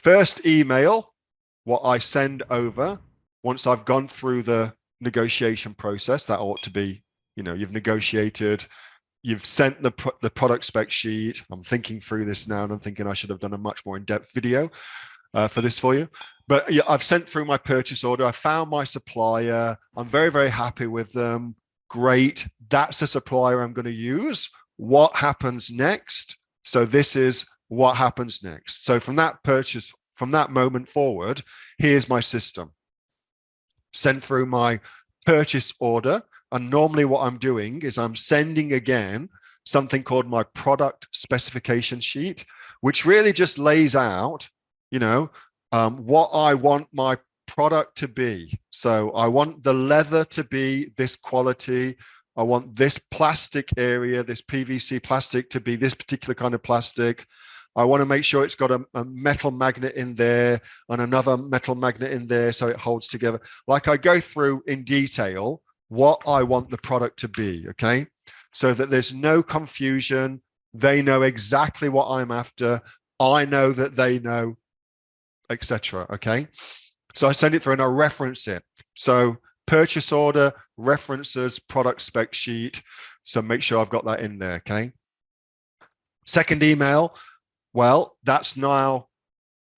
First email, what I send over once I've gone through the negotiation process, that ought to be, you've negotiated, you've sent the product spec sheet. I'm thinking through this now and I'm thinking I should have done a much more in-depth video for this for you. But yeah, I've sent through my purchase order. I found my supplier. I'm very, very happy with them. Great. That's a supplier I'm going to use. What happens next? So this is what happens next. So from that moment forward, here's my system. Send through my purchase order. And normally what I'm doing is I'm sending again something called my product specification sheet, which really just lays out, what I want my product to be. So I want the leather to be this quality. I want this plastic area, this PVC plastic to be this particular kind of plastic. I want to make sure it's got a metal magnet in there and another metal magnet in there so it holds together. Like I go through in detail what I want the product to be, okay? So that there's no confusion. They know exactly what I'm after. I know that they know, etc. Okay? So I send it through and I reference it. So purchase order, references, product spec sheet. So make sure I've got that in there, okay? Second email, well, that's now,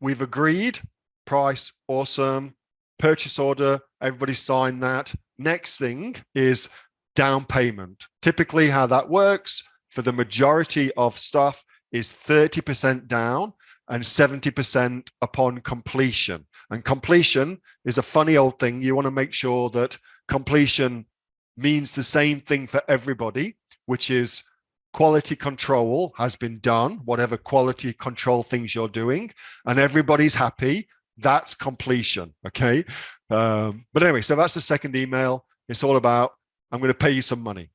we've agreed, price, awesome, purchase order, everybody signed that. Next thing is down payment. Typically how that works for the majority of stuff is 30% down and 70% upon completion. And completion is a funny old thing. You want to make sure that completion means the same thing for everybody, which is quality control has been done, whatever quality control things you're doing, and everybody's happy. That's completion, okay? But anyway, so that's the second email. It's all about, I'm going to pay you some money.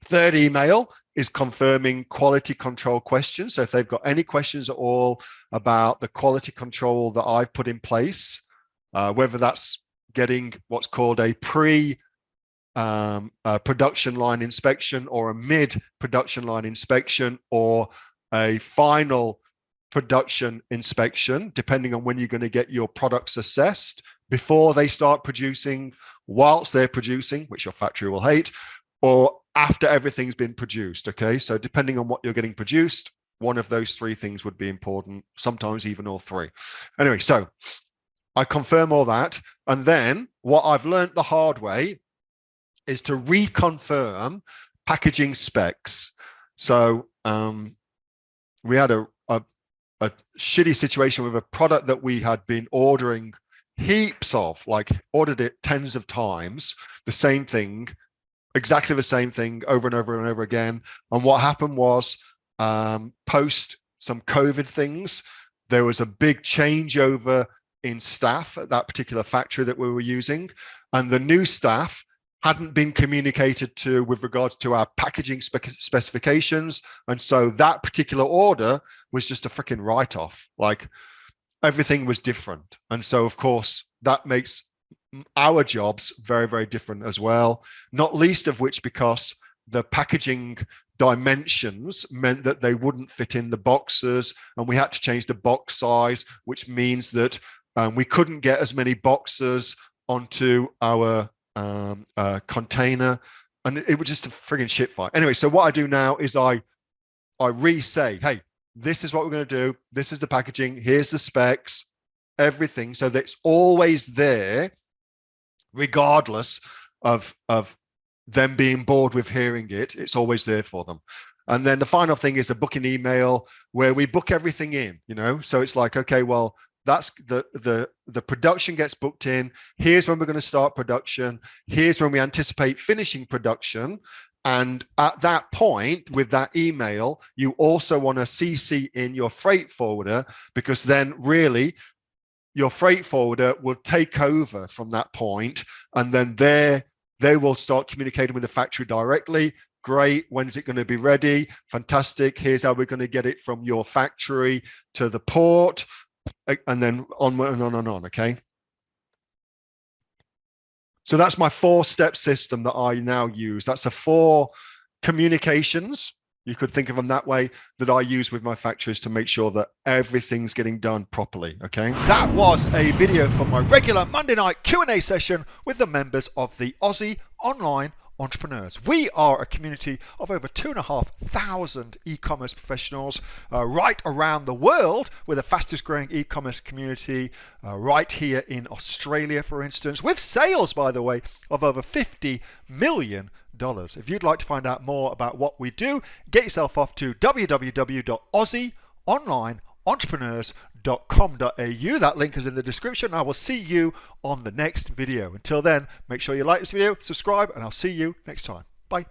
Third email is confirming quality control questions. So if they've got any questions at all about the quality control that I've put in place, whether that's getting what's called a production line inspection or a mid-production line inspection or a final production inspection, depending on when you're going to get your products assessed, before they start producing, whilst they're producing, which your factory will hate, or after everything's been produced, okay? So depending on what you're getting produced, one of those three things would be important, sometimes even all three. Anyway, so I confirm all that. And then what I've learned the hard way is to reconfirm packaging specs. So we had a shitty situation with a product that we had been ordering heaps of, like ordered it tens of times, the same thing, exactly the same thing over and over and over again. And what happened was post some COVID things, there was a big changeover in staff at that particular factory that we were using. And the new staff hadn't been communicated to with regards to our packaging specifications. And so that particular order was just a freaking write-off. Like everything was different. And so, of course, that makes our jobs very, very different as well, not least of which because the packaging dimensions meant that they wouldn't fit in the boxes and we had to change the box size, which means that we couldn't get as many boxes onto our container, and it was just a friggin' shit fight. Anyway, so what I do now is I re-say, hey, this is what we're going to do. This is the packaging. Here's the specs, everything. So that's always there, regardless of them being bored with hearing it. It's always there for them. And then the final thing is a booking email where we book everything in, so it's like, okay, well, that's the production gets booked in. Here's when we're going to start production. Here's when we anticipate finishing production. And at that point, with that email, you also want to CC in your freight forwarder, because then really your freight forwarder will take over from that point, and then they will start communicating with the factory directly. Great. When is it going to be ready? Fantastic. Here's how we're going to get it from your factory to the port. And then on and on and on, okay? So that's my 4-step system that I now use. That's a 4 communications You could think of them that way, that I use with my factories to make sure that everything's getting done properly, okay? That was a video from my regular Monday night Q&A session with the members of the Aussie Online Entrepreneurs. We are a community of over 2,500 e-commerce professionals right around the world. We're the fastest growing e-commerce community right here in Australia, for instance, with sales, by the way, of over $50 million. If you'd like to find out more about what we do, get yourself off to www.aussieonlineentrepreneurs.com.au. That link is in the description. I will see you on the next video. Until then, make sure you like this video, subscribe, and I'll see you next time. Bye.